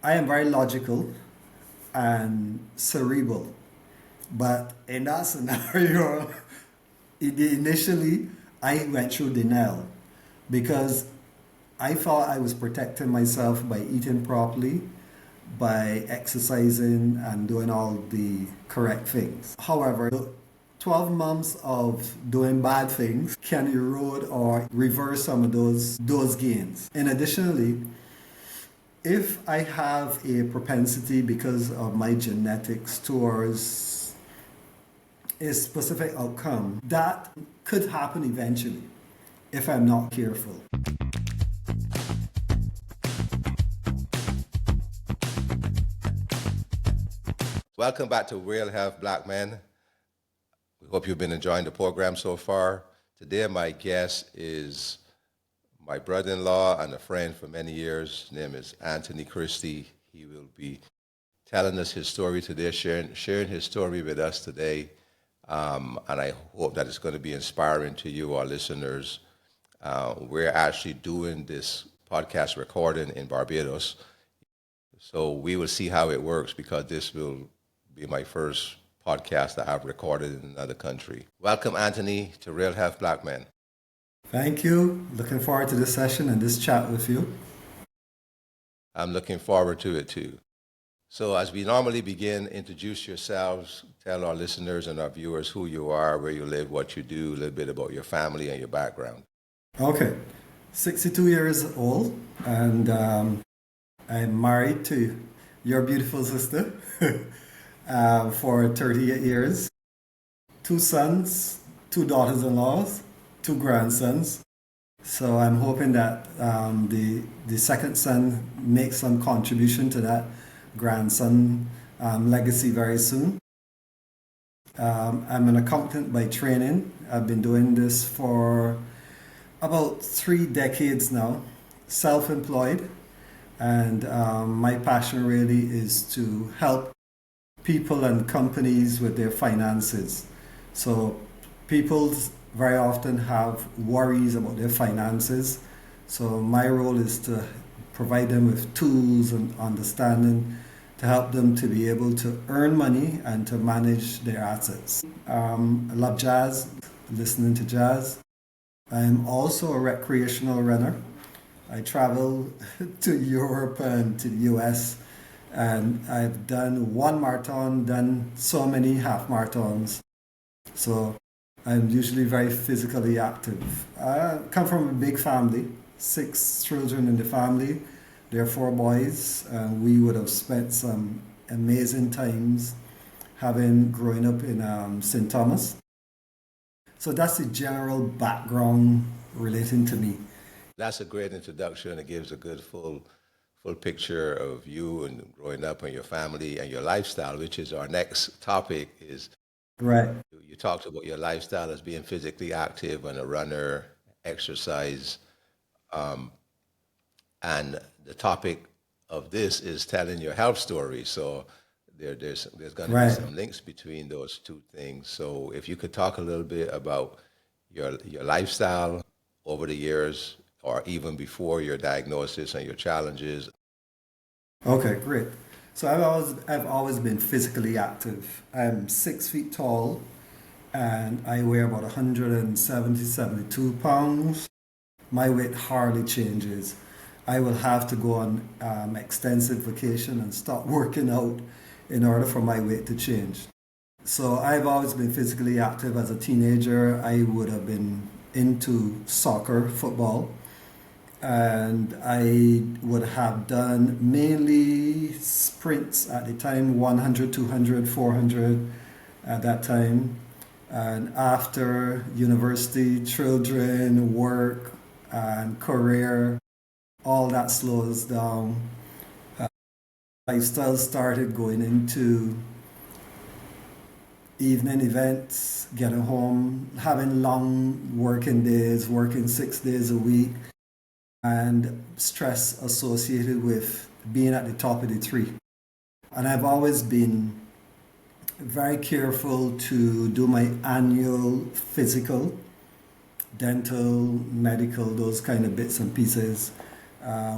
I am very logical and cerebral, but in that scenario, initially I went through denial because I thought I was protecting myself by eating properly, by exercising and doing all the correct things. However, 12 months of doing bad things can erode or reverse some of those gains. And additionally, if I have a propensity because of my genetics towards a specific outcome, that could happen eventually if I'm not careful. Welcome back to Real Health Black Men. We hope you've been enjoying the program so far. Today, my guest is my brother-in-law and a friend for many years. His name is Anthony Christie. He will be telling us his story today, sharing his story with us today. And I hope that it's going to be inspiring to you, our listeners. We're actually doing this podcast recording in Barbados. So we will see how it works because this will be my first podcast that I've recorded in another country. Welcome, Anthony, to Real Health Black Men. Thank you. Looking forward to this session and this chat with you. I'm looking forward to it too. So as we normally begin, introduce yourselves, tell our listeners and our viewers who you are, where you live, what you do, a little bit about your family and your background. Okay, 62 years old, and I'm married to your beautiful sister for 38 years. Two sons, two daughters-in-laws, two grandsons. So I'm hoping that the second son makes some contribution to that grandson legacy very soon. I'm an accountant by training. I've been doing this for about 3 decades now, self-employed, and my passion really is to help people and companies with their finances. So people very often have worries about their finances. So my role is to provide them with tools and understanding to help them to be able to earn money and to manage their assets. I love jazz, listening to jazz. I'm also a recreational runner. I travel to Europe and to the US, and I've done one marathon, done so many half marathons. So I'm usually very physically active. I come from a big family, 6 children in the family. There are 4 boys, and we would have spent some amazing times having growing up in St. Thomas. So that's the general background relating to me. That's a great introduction. It gives a good full picture of you and growing up and your family and your lifestyle, which is our next topic is Right. you talked about your lifestyle as being physically active and a runner, exercise. Um, and the topic of this is telling your health story. So there's going to be Right. some links between those two things. So if you could talk a little bit about your lifestyle over the years, or even before your diagnosis and your challenges. Okay, great. So I've always been physically active. I'm 6 feet tall and I weigh about 170, 72 pounds. My weight hardly changes. I will have to go on extensive vacation and stop working out in order for my weight to change. So I've always been physically active. As a teenager, I would have been into soccer, football, and I would have done mainly sprints at the time, 100, 200, 400 at that time. And after university, children, work, and career, all that slows down. Lifestyle started going into evening events, getting home, having long working days, working 6 days a week, and stress associated with being at the top of the tree. And I've always been very careful to do my annual physical, dental, medical, those kind of bits and pieces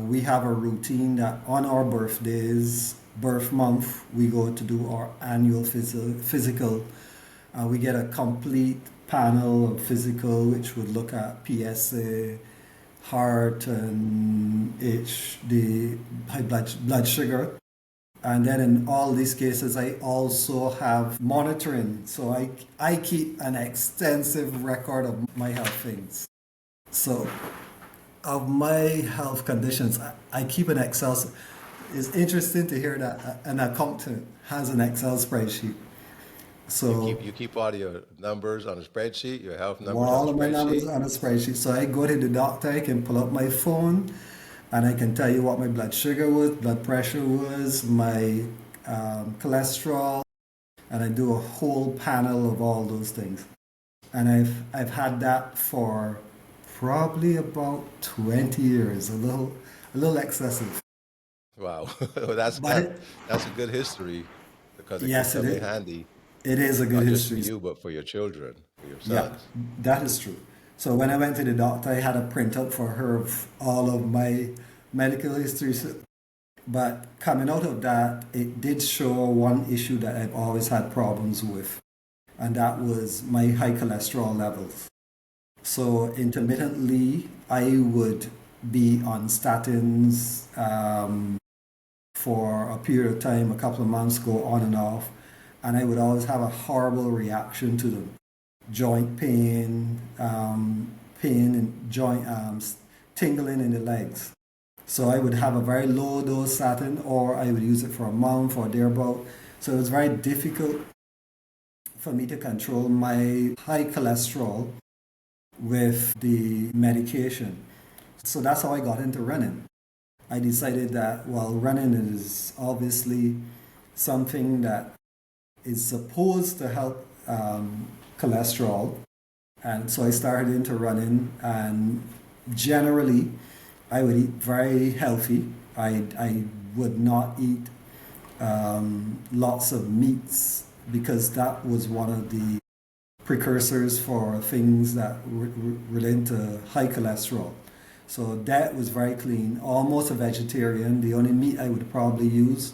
We have a routine that on our birthdays, birth month, we go to do our annual physical. We get a complete panel of physical, which would look at PSA, heart, and the high blood sugar. And then in all these cases, I also have monitoring. So I keep an extensive record of my health things. So of my health conditions, I keep an Excel. It's interesting to hear that an accountant has an Excel spreadsheet. So You keep all your numbers on a spreadsheet, your health well, numbers on a all of my numbers spreadsheet. on a spreadsheet. So I go to the doctor, I can pull up my phone, and I can tell you what my blood sugar was, blood pressure was, my cholesterol, and I do a whole panel of all those things. And I've had that for probably about 20 years, a little excessive. Wow, well, that's But that that's a good history because it could yes, come in handy it is a good not just for history. you but for your children, for your Yeah, sons. that is true. So when I went to the doctor, I had a printout for her of all of my medical history. But coming out of that, it did show one issue that I've always had problems with, and that was my high cholesterol levels. So intermittently, I would be on statins for a period of time, a couple of months, go on and off, and I would always have a horrible reaction to them. Joint pain, pain in joint tingling in the legs. So I would have a very low dose statin, or I would use it for a month or thereabout. So it was very difficult for me to control my high cholesterol with the medication. So that's how I got into running. I decided that, well, running is obviously something that is supposed to help cholesterol. And so I started into running, and generally, I would eat very healthy. I would not eat lots of meats because that was one of the precursors for things that relate to high cholesterol. So that was very clean, almost a vegetarian. The only meat I would probably use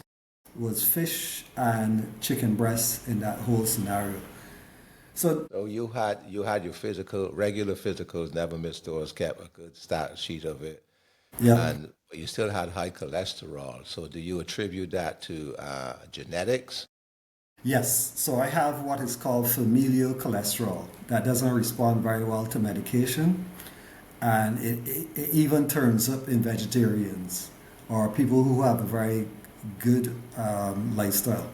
was fish and chicken breast in that whole scenario. So So you had your physical, regular physicals, never missed those, kept a good stat sheet of it, yeah, and but you still had high cholesterol. So do you attribute that to genetics? yes. So I have what is called familial cholesterol that doesn't respond very well to medication, and it even turns up in vegetarians or people who have a very good lifestyle.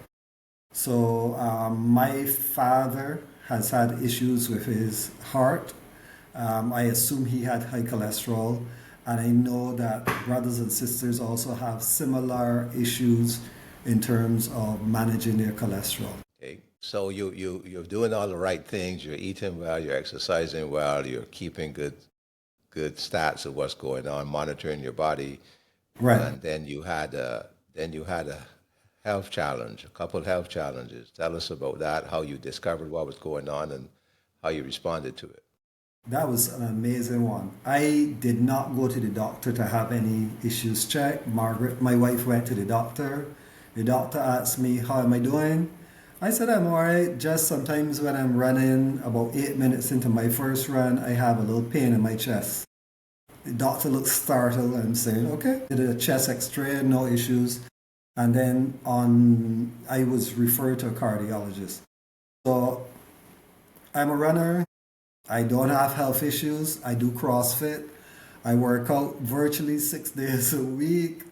So my father has had issues with his heart. I assume he had high cholesterol, and I know that brothers and sisters also have similar issues in terms of managing their cholesterol. Okay. So you're doing all the right things. You're eating well. You're exercising well. You're keeping good stats of what's going on, monitoring your body, Right. and then you had a health challenge, a couple of health challenges. Tell us about that. How you discovered what was going on and how you responded to it. That was an amazing one. I did not go to the doctor to have any issues checked. Margaret, my wife, went to the doctor. The doctor asked me, "How am I doing?" I said, "I'm all right. Just sometimes when I'm running, about 8 minutes into my first run, I have a little pain in my chest." The doctor looked startled and saying, "Okay." Did a chest x-ray, no issues. And then I was referred to a cardiologist. So I'm a runner. I don't have health issues. I do CrossFit. I work out virtually 6 days a week.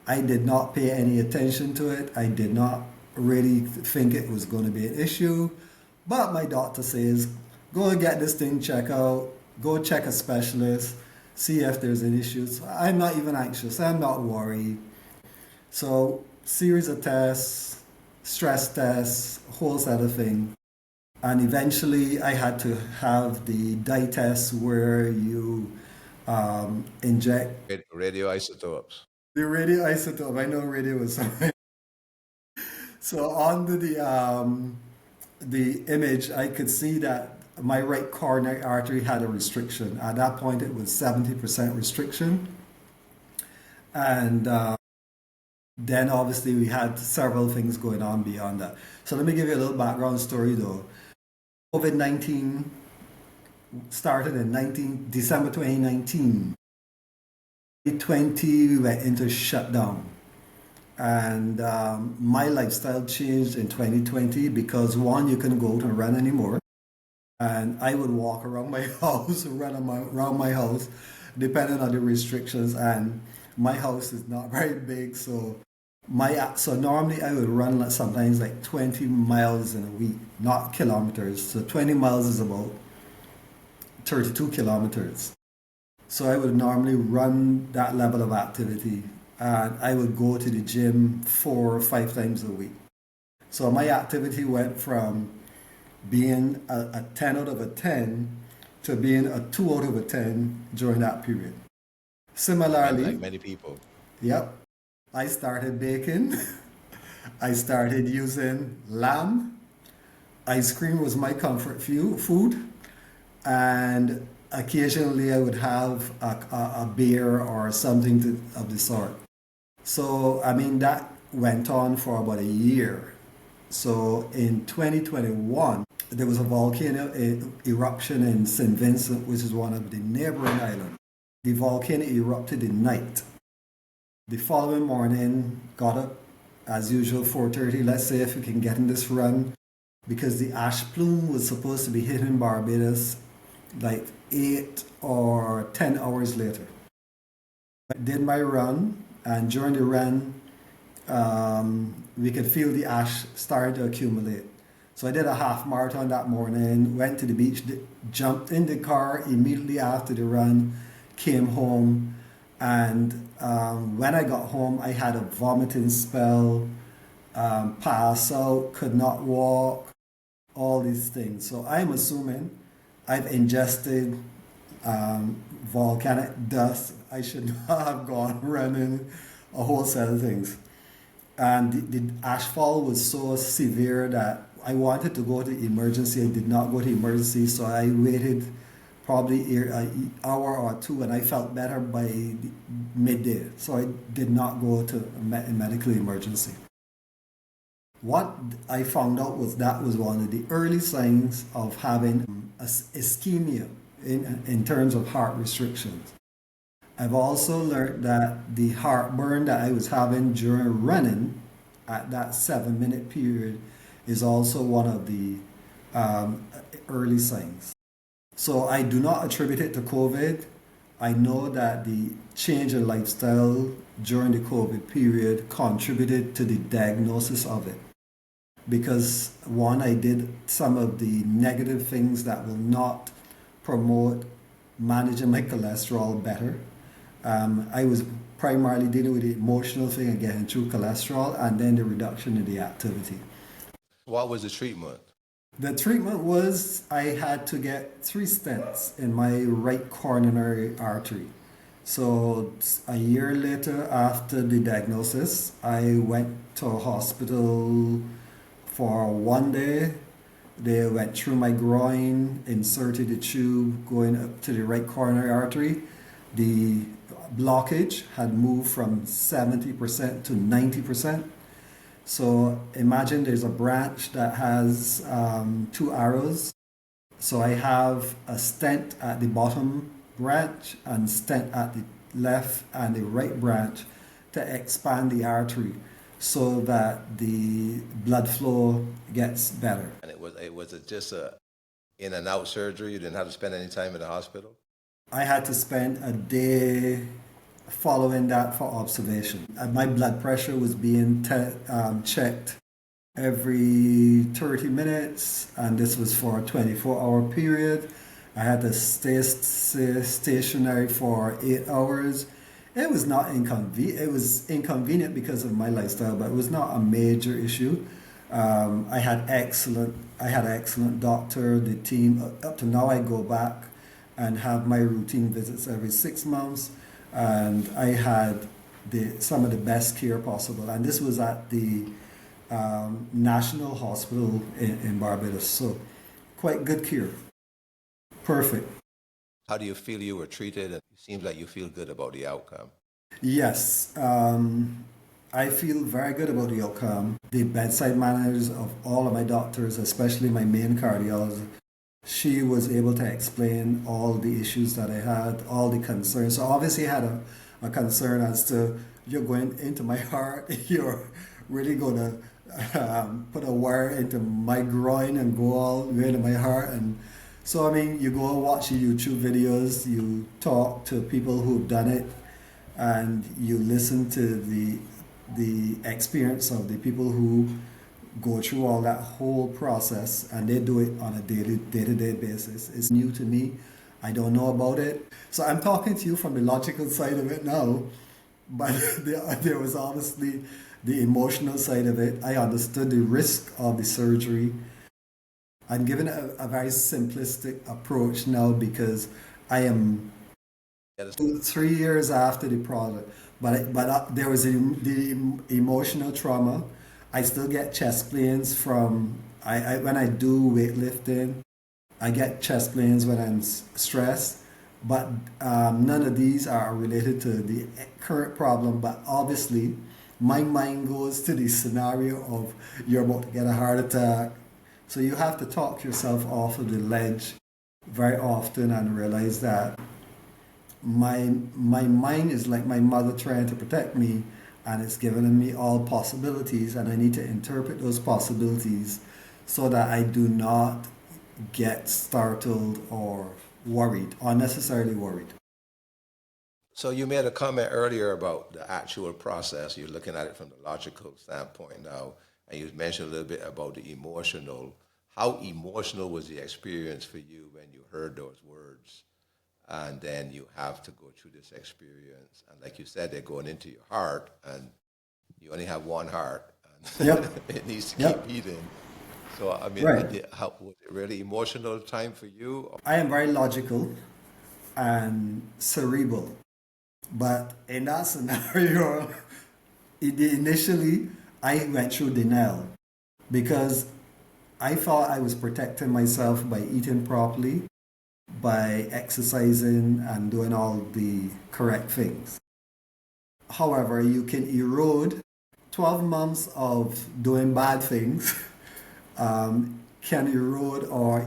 I did not pay any attention to it. I did not really think it was going to be an issue. But my doctor says, go and get this thing checked out. Go check a specialist. See if there's an issue. So I'm not even anxious. I'm not worried. So series of tests, stress tests, whole set of thing. And eventually I had to have the dye test where you inject Radioisotopes. the radioisotope. I know radio was something. So under the image, I could see that my right coronary artery had a restriction. At that point, it was 70% restriction. And then obviously we had several things going on beyond that. So let me give you a little background story though. COVID-19 started in December 2019. 2020 we went into shutdown. And my lifestyle changed in 2020 because one, you couldn't go out and run anymore. And I would walk around my house, around my house, depending on the restrictions. And my house is not very big, so so normally I would run like sometimes like 20 miles in a week, not kilometers. So 20 miles is about 32 kilometers. So I would normally run that level of activity, and I would go to the gym 4 or 5 times a week. So my activity went from being a 10 out of a 10 to being a 2 out of a 10 during that period. Like Similarly, many people. yep, I started baking. I started using lamb. Ice cream was my comfort food. And occasionally I would have a beer or something of the sort. So, I mean, that went on for about a year. So in 2021, there was a volcano eruption in St. Vincent, which is one of the neighboring islands. The volcano erupted at night. The following morning, got up as usual, 4:30. Let's say if we can get in this run, because the ash plume was supposed to be hitting Barbados like 8 or 10 hours later. I did my run, and during the run, we could feel the ash starting to accumulate. So I did a half marathon that morning, went to the beach, jumped in the car immediately after the run, came home, and when I got home, I had a vomiting spell, pass out, could not walk, all these things. So I'm assuming I've ingested volcanic dust. I should not have gone running, a whole set of things. And the ashfall was so severe that I wanted to go to emergency. I did not go to emergency, so I waited probably an hour or two, and I felt better by midday. So I did not go to a medical emergency. What I found out was that was one of the early signs of having ischemia in terms of heart restrictions. I've also learned that the heartburn that I was having during running at that 7 minute period is also one of the um, early signs. So I do not attribute it to COVID. I know that the change in lifestyle during the COVID period contributed to the diagnosis of it. Because one, I did some of the negative things that will not promote managing my cholesterol better. I was primarily dealing with the emotional thing and getting through cholesterol, and then the reduction in the activity. What was the treatment? The treatment was I had to get 3 stents in my right coronary artery. So a year later, after the diagnosis, I went to a hospital for one day. They went through my groin, inserted the tube going up to the right coronary artery. The blockage had moved from 70% to 90%. So imagine there's a branch that has 2 arrows. So I have a stent at the bottom branch and stent at the left and the right branch to expand the artery so that the blood flow gets better. And it was just a in and out surgery. You didn't have to spend any time in the hospital. I had to spend a day following that for observation. My blood pressure was being checked every 30 minutes, and this was for a 24-hour period. I had to stay stationary for 8 hours. It was not inconvenient. It was inconvenient because of my lifestyle, but it was not a major issue. I had excellent doctor. The team up to now, I go back and have my routine visits every 6 months, and I had some of the best care possible. And this was at the National Hospital in Barbados, so quite good care. Perfect. How do you feel you were treated? And it seems like you feel good about the outcome. Yes, I feel very good about the outcome. The bedside manners of all of my doctors, especially my main cardiologist, she was able to explain all the issues that I had, all the concerns. So obviously I had a concern as to you're going into my heart, you're really going to put a wire into my groin and go all the way into my heart. And so, I mean, you go and watch the YouTube videos, you talk to people who've done it, and you listen to the experience of the people who go through all that whole process, and they do it on a day-to-day basis. It's new to me. I don't know about it. So I'm talking to you from the logical side of it now, but there was obviously the emotional side of it. I understood the risk of the surgery. I'm giving a very simplistic approach now because I am Yeah, that's 3 years after the product, but there was the emotional trauma. I still get chest pains from when I do weightlifting. I get chest pains when I'm stressed, but none of these are related to the current problem. But obviously, my mind goes to the scenario of you're about to get a heart attack, so you have to talk yourself off of the ledge very often and realize that my mind is like my mother trying to protect me, and it's giving me all possibilities, and I need to interpret those possibilities so that I do not get startled or worried, unnecessarily worried. So you made a comment earlier about the actual process. You're looking at it from the logical standpoint now, and you mentioned a little bit about the emotional. How emotional was the experience for you when you heard those words? And then you have to go through this experience. And like you said, they're going into your heart, and you only have one heart, and Yep. it needs to keep Yep. beating. So, I mean, Right. how, was it really emotional time for you? I am very logical and cerebral, but in that scenario, initially I went through denial because I thought I was protecting myself by eating properly, by exercising and doing all the correct things. However, you can erode 12 months of doing bad things, can erode or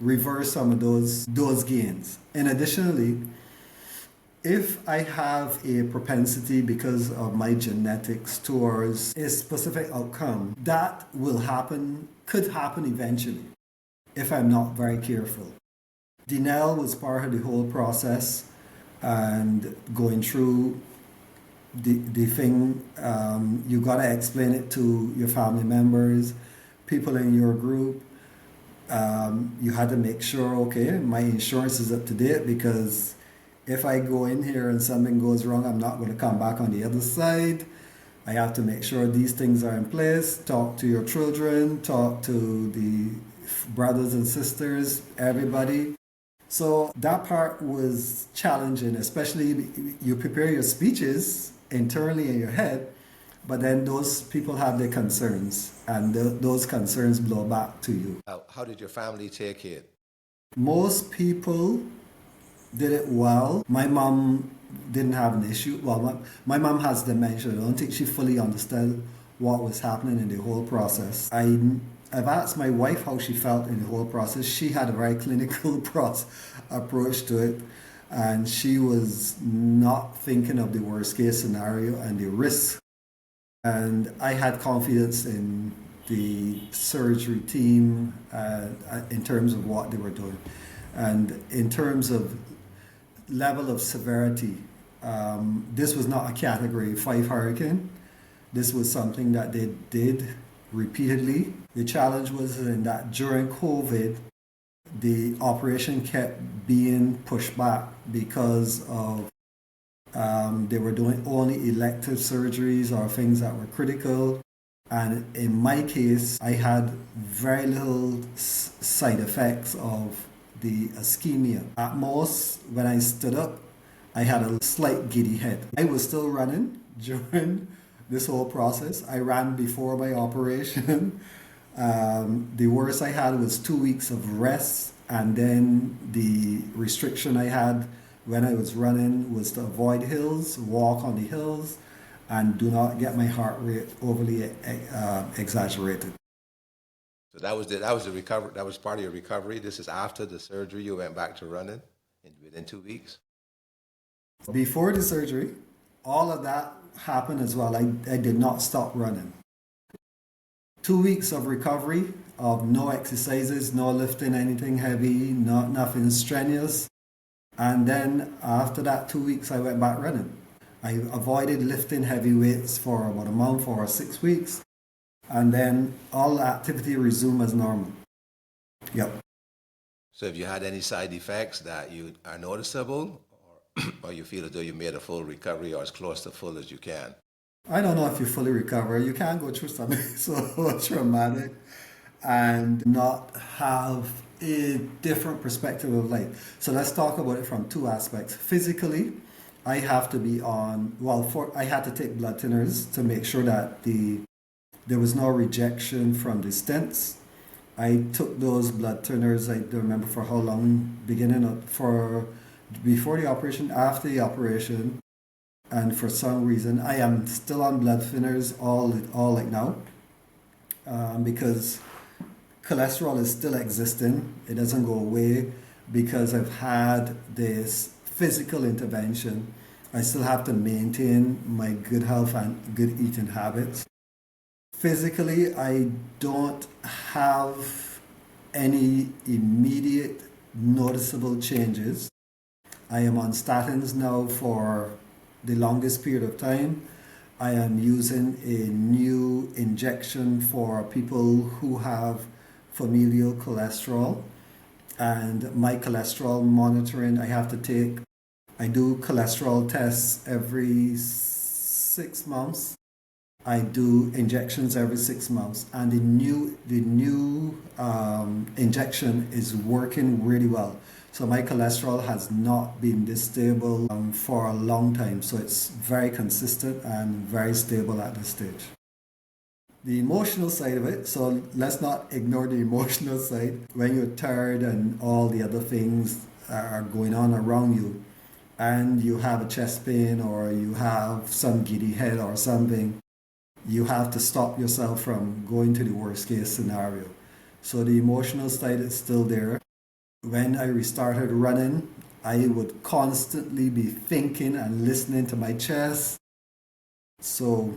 reverse some of those gains. And additionally, if I have a propensity because of my genetics towards a specific outcome, that will happen, could happen eventually if I'm not very careful. Denial was part of the whole process, and going through the thing, you gotta explain it to your family members, people in your group. You had to make sure, okay, my insurance is up to date because if I go in here and something goes wrong, I'm not going to come back on the other side. I have to make sure these things are in place. Talk to your children, talk to the brothers and sisters, everybody. So that part was challenging, especially you prepare your speeches internally in your head, but then those people have their concerns, and those concerns blow back to you. How did your family take it? Most people did it well. My mom didn't have an issue. Well, my mom has dementia. I don't think she fully understood what was happening in the whole process. I've asked my wife how she felt in the whole process. She had a very clinical approach to it, and she was not thinking of the worst case scenario and the risk. And I had confidence in the surgery team in terms of what they were doing. And in terms of level of severity, this was not a category 5 hurricane. This was something that they did repeatedly. The challenge was in that during COVID, the operation kept being pushed back because of they were doing only elective surgeries or things that were critical. And in my case, I had very little side effects of the ischemia. At most, when I stood up, I had a slight giddy head. I was still running during this whole process. I ran before my operation. The worst I had was 2 weeks of rest, and then the restriction I had when I was running was to avoid hills, walk on the hills, and do not get my heart rate overly exaggerated. So that was the recovery. That was part of your recovery. This is after the surgery. You went back to running within 2 weeks. Before the surgery, all of that happened as well. I did not stop running. 2 weeks of recovery of no exercises, no lifting anything heavy, not nothing strenuous. And then after that 2 weeks, I went back running. I avoided lifting heavy weights for about a month or 6 weeks. And then all activity resumed as normal. Yep. So have you had any side effects that you are noticeable, or you feel as though you made a full recovery or as close to full as you can? I don't know if you fully recover. You can't go through something so traumatic and not have a different perspective of life. So let's talk about it from two aspects. Physically, I have to be on, I had to take blood thinners to make sure that there was no rejection from the stents. I took those blood thinners, I don't remember for how long, before the operation, after the operation, and for some reason, I am still on blood thinners all like now, because cholesterol is still existing. It doesn't go away because I've had this physical intervention. I still have to maintain my good health and good eating habits. Physically, I don't have any immediate noticeable changes. I am on statins now for the longest period of time. I am using a new injection for people who have familial cholesterol, and my cholesterol monitoring, I do cholesterol tests every 6 months. I do injections every 6 months, and the new injection is working really well. So my cholesterol has not been this stable for a long time. So it's very consistent and very stable at this stage. The emotional side of it, so let's not ignore the emotional side. When you're tired and all the other things are going on around you, and you have a chest pain or you have some giddy head or something, you have to stop yourself from going to the worst case scenario. So the emotional side is still there. When I restarted running, I would constantly be thinking and listening to my chest. So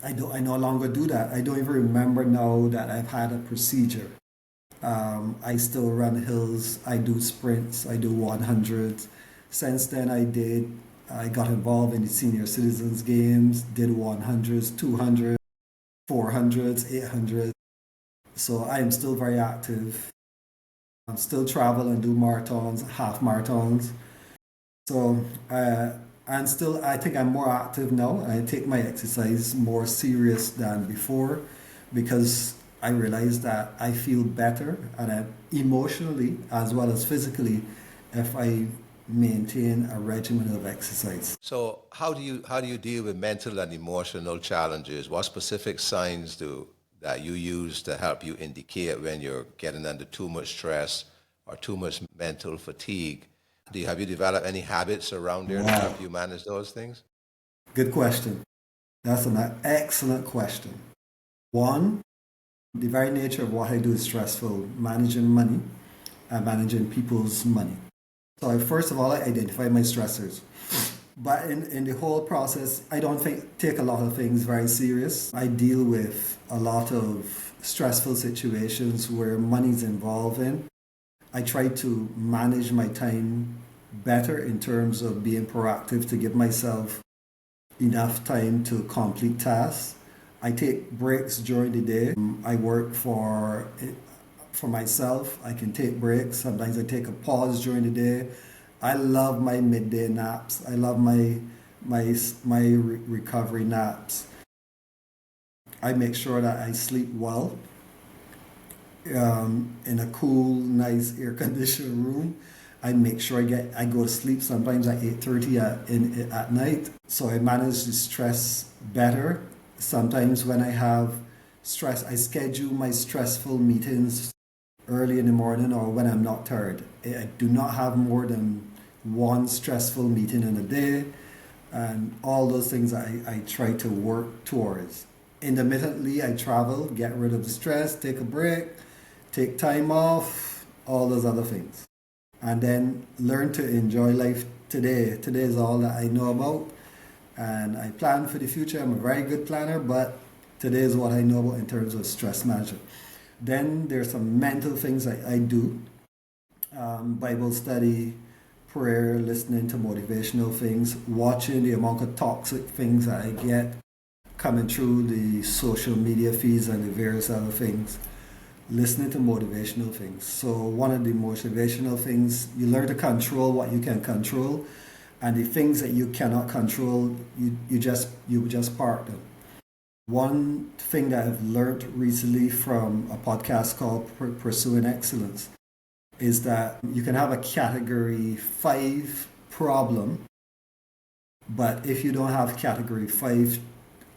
I no longer do that. I don't even remember now that I've had a procedure. I still run hills. I do sprints. I do 100s. Since then, I got involved in the senior citizens games, did 100s, 200s, 400s, 800s. So I am still very active. I'm still travel and do marathons, half marathons. So I think I'm more active now. I take my exercise more serious than before because I realize that I feel better and emotionally as well as physically if I maintain a regimen of exercise. So how do you deal with mental and emotional challenges? What specific signs that you use to help you indicate when you're getting under too much stress or too much mental fatigue? Have you developed any habits around there to Wow, help you manage those things? good question. That's an excellent question. One, the very nature of what I do is stressful, managing money and managing people's money. So first of all, I identify my stressors. But in the whole process, I don't take a lot of things very serious. I deal with a lot of stressful situations where money's involved in. I try to manage my time better in terms of being proactive to give myself enough time to complete tasks. I take breaks during the day. I work for myself. I can take breaks. Sometimes I take a pause during the day. I love my midday naps. I love my recovery naps. I make sure that I sleep well in a cool, nice, air-conditioned room. I make sure I go to sleep sometimes at 8:30 at night. So I manage the stress better. Sometimes when I have stress, I schedule my stressful meetings early in the morning or when I'm not tired. I do not have more than one stressful meeting in a day, and all those things I try to work towards. Intermittently, I travel, get rid of the stress, take a break, take time off, all those other things. And then learn to enjoy life today. Today is all that I know about. And I plan for the future. I'm a very good planner, but today is what I know about in terms of stress management. Then there's some mental things I do. Bible study, prayer, listening to motivational things, watching the amount of toxic things that I get coming through the social media feeds and the various other things, listening to motivational things. So one of the motivational things, you learn to control what you can control, and the things that you cannot control, you just park them. One thing that I've learned recently from a podcast called Pursuing Excellence is that you can have a category 5 problem, but if you don't have category 5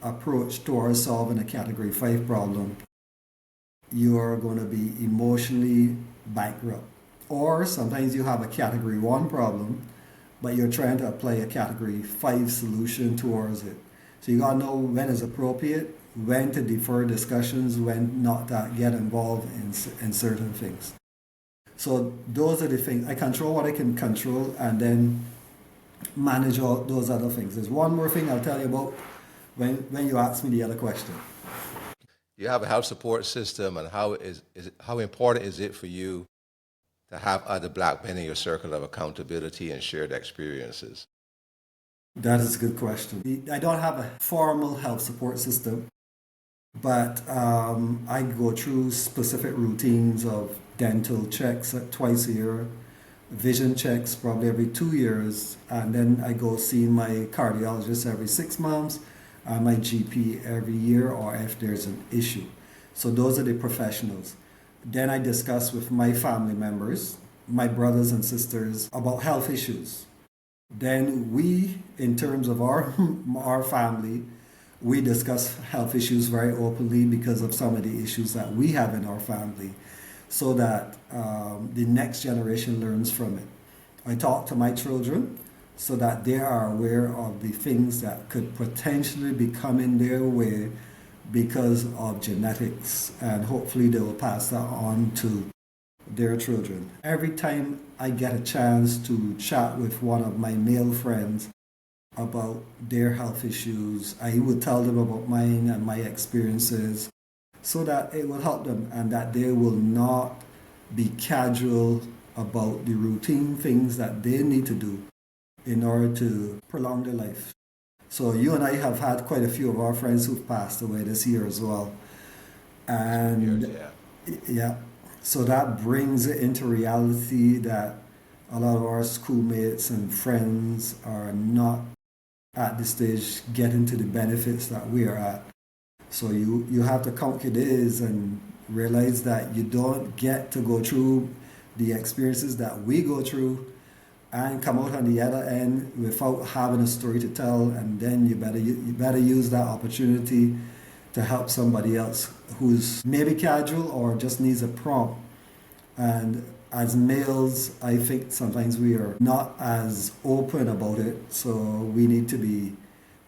approach towards solving a category 5 problem, you are going to be emotionally bankrupt. Or sometimes you have a category 1 problem, but you're trying to apply a category 5 solution towards it. So you got to know when is appropriate, when to defer discussions, when not to get involved in certain things. So those are the things. I control what I can control and then manage all those other things. There's one more thing I'll tell you about when you ask me the other question. You have a health support system, and how important is it for you to have other black men in your circle of accountability and shared experiences? That is a good question. I don't have a formal health support system, but I go through specific routines of dental checks twice a year, vision checks probably every 2 years, and then I go see my cardiologist every 6 months, and my GP every year, or if there's an issue. So those are the professionals. Then I discuss with my family members, my brothers and sisters, about health issues. Then we, in terms of our family, we discuss health issues very openly because of some of the issues that we have in our family, so that the next generation learns from it. I talk to my children so that they are aware of the things that could potentially be coming their way because of genetics, and hopefully they will pass that on to their children. Every time I get a chance to chat with one of my male friends about their health issues, I would tell them about mine and my experiences so that it will help them and that they will not be casual about the routine things that they need to do in order to prolong their life. So you and I have had quite a few of our friends who've passed away this year as well. And yeah, so that brings it into reality that a lot of our schoolmates and friends are not at this stage getting to the benefits that we are at. So you have to count your days and realize that you don't get to go through the experiences that we go through and come out on the other end without having a story to tell, and then you better use that opportunity to help somebody else who's maybe casual or just needs a prompt. And as males, I think sometimes we are not as open about it, so we need to be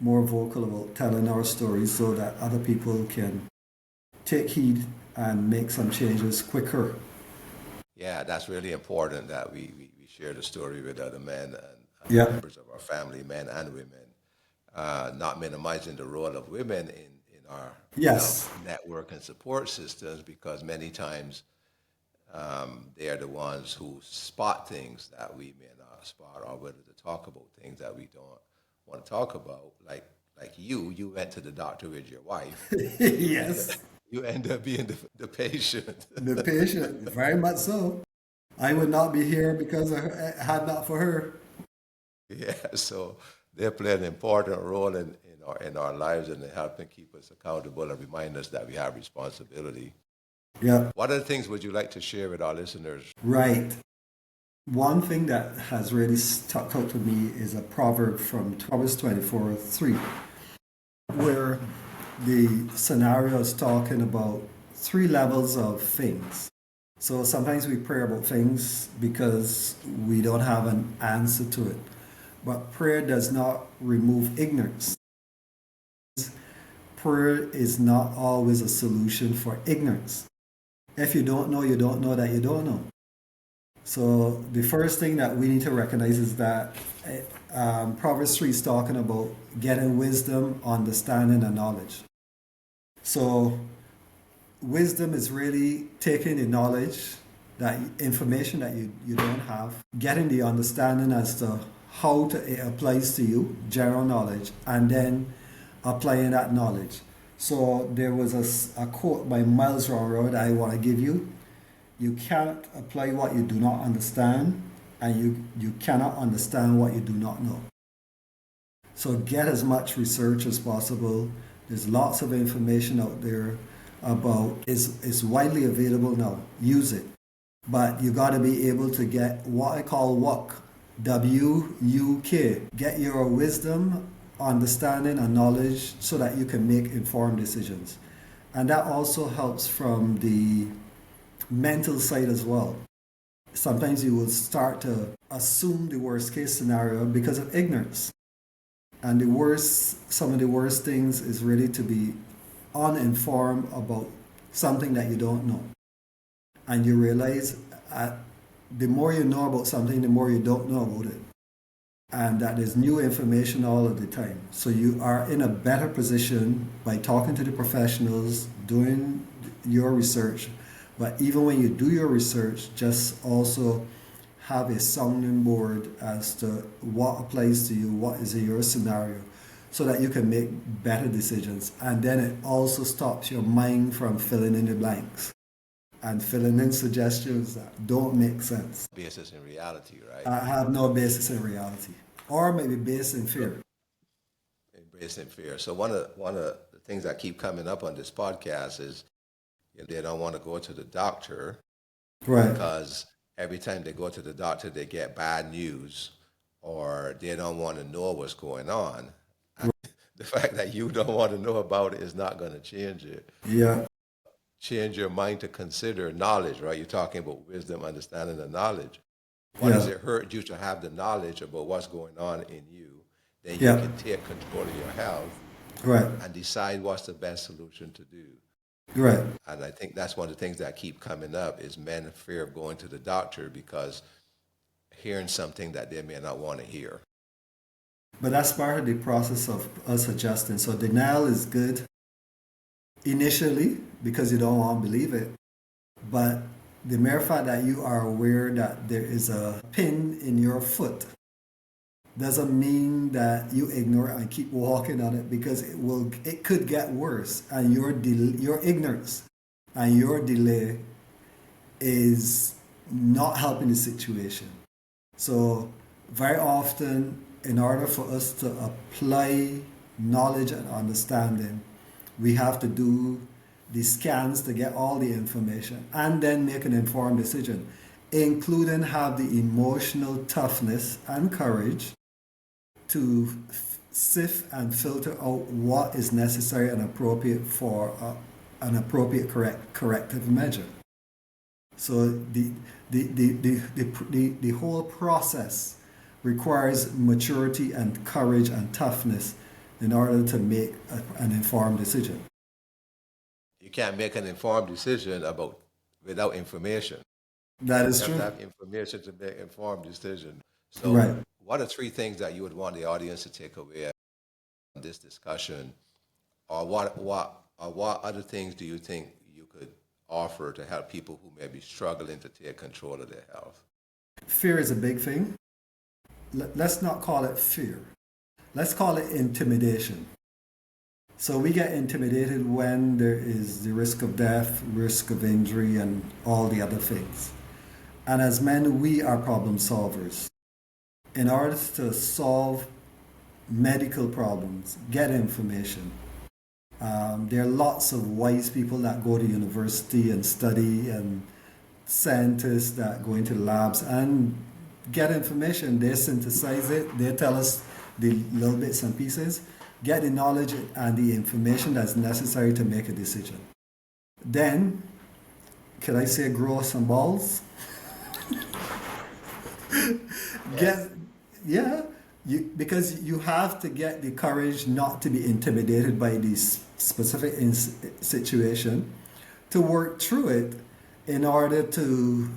more vocal about telling our stories so that other people can take heed and make some changes quicker. Yeah, that's really important that we share the story with other men and Yeah. members of our family, men and women, not minimizing the role of women in our Yes. network and support systems, because many times they are the ones who spot things that we may not spot, or whether to talk about things that we don't want to talk about. Like you went to the doctor with your wife. Yes. You end up being the patient. The patient, very much so. I would not be here because of her, had not for her. Yeah, so they play an important role in our lives, and in helping keep us accountable and remind us that we have responsibility. Yeah. What other things would you like to share with our listeners? Right. One thing that has really stuck out to me is a proverb from Proverbs 24:3, where the scenario is talking about 3 levels of things. So sometimes we pray about things because we don't have an answer to it. But prayer does not remove ignorance. Prayer is not always a solution for ignorance. If you don't know, you don't know that you don't know. So the first thing that we need to recognize is that Proverbs 3 is talking about getting wisdom, understanding, and knowledge. So wisdom is really taking the knowledge, that information that you don't have, getting the understanding as to how it applies to you, general knowledge, and then applying that knowledge. So there was a quote by Miles Monroe that I want to give you. You can't apply what you do not understand, and you cannot understand what you do not know. So get as much research as possible. There's lots of information out there about it's widely available now. Use it. But you got to be able to get what I call WUK. WUK. Get your wisdom, understanding, and knowledge so that you can make informed decisions. And that also helps from the mental side as well. Sometimes you will start to assume the worst case scenario because of ignorance. And some of the worst things is really to be uninformed about something that you don't know. And you realize the more you know about something, the more you don't know about it. And that there's new information all of the time. So you are in a better position by talking to the professionals, doing your research. But even when you do your research, just also have a sounding board as to what applies to you, what is in your scenario, so that you can make better decisions. And then it also stops your mind from filling in the blanks and filling in suggestions that don't make sense. Basis in reality, right? Have no basis in reality, or maybe based in fear. Based in fear. So one of the things that keep coming up on this podcast is they don't want to go to the doctor, Right. because every time they go to the doctor, they get bad news, or they don't want to know what's going on. And the fact that you don't want to know about it is not going to change it. Yeah. Change your mind to consider knowledge, right? You're talking about wisdom, understanding, and knowledge. What does it hurt you to have the knowledge about what's going on in you? Then you can take control of your health, Right. and decide what's the best solution to do. Right. And I think that's one of the things that keep coming up is men fear of going to the doctor because hearing something that they may not want to hear. But that's part of the process of us adjusting. So denial is good initially because you don't want to believe it. But the mere fact that you are aware that there is a pin in your foot doesn't mean that you ignore it and keep walking on it, because it could get worse, and your ignorance and your delay is not helping the situation. So very often, in order for us to apply knowledge and understanding, we have to do the scans to get all the information and then make an informed decision, including have the emotional toughness and courage to sift and filter out what is necessary and appropriate for an appropriate corrective measure. So the whole process requires maturity and courage and toughness in order to make an informed decision. You can't make an informed decision without information. That is You true. have to have information to make informed decision. So Right. what are three things that you would want the audience to take away from this discussion? Or what other things do you think you could offer to help people who may be struggling to take control of their health? Fear is a big thing. Let's not call it fear. Let's call it intimidation. So we get intimidated when there is the risk of death, risk of injury, and all the other things. And as men, we are problem solvers. In order to solve medical problems, get information. There are lots of wise people that go to university and study, and scientists that go into labs and get information. They synthesize it. They tell us the little bits and pieces. Get the knowledge and the information that's necessary to make a decision. Then could I say grow some balls? Yes. Get, yeah, because you have to get the courage not to be intimidated by this specific situation, to work through it in order to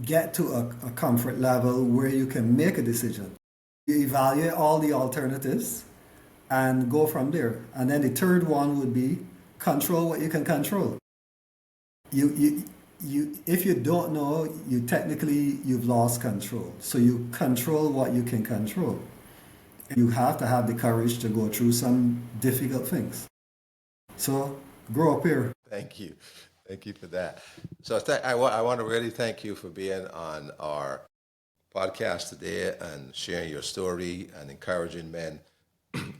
get to a comfort level where you can make a decision. You evaluate all the alternatives and go from there. And then the third one would be control what you can control. You if you don't know, you've lost control. So you control what you can control. You have to have the courage to go through some difficult things. So grow up here. Thank you. Thank you for that. So I want to really thank you for being on our podcast today and sharing your story and encouraging men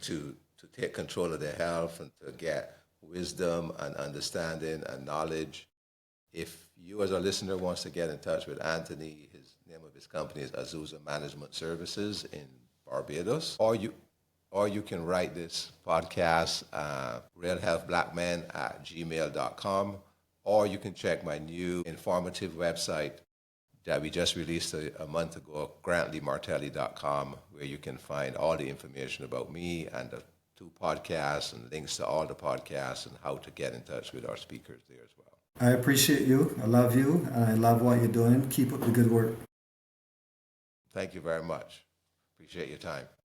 to take control of their health and to get wisdom and understanding and knowledge. If you as a listener wants to get in touch with Anthony, his name of his company is Azusa Management Services in Barbados, or you can write this podcast, realhealthblackmen at gmail.com, or you can check my new informative website that we just released a month ago, grantleemartelli.com, where you can find all the information about me and the two podcasts and links to all the podcasts and how to get in touch with our speakers there as well. I appreciate you. I love you. And I love what you're doing. Keep up the good work. Thank you very much. Appreciate your time.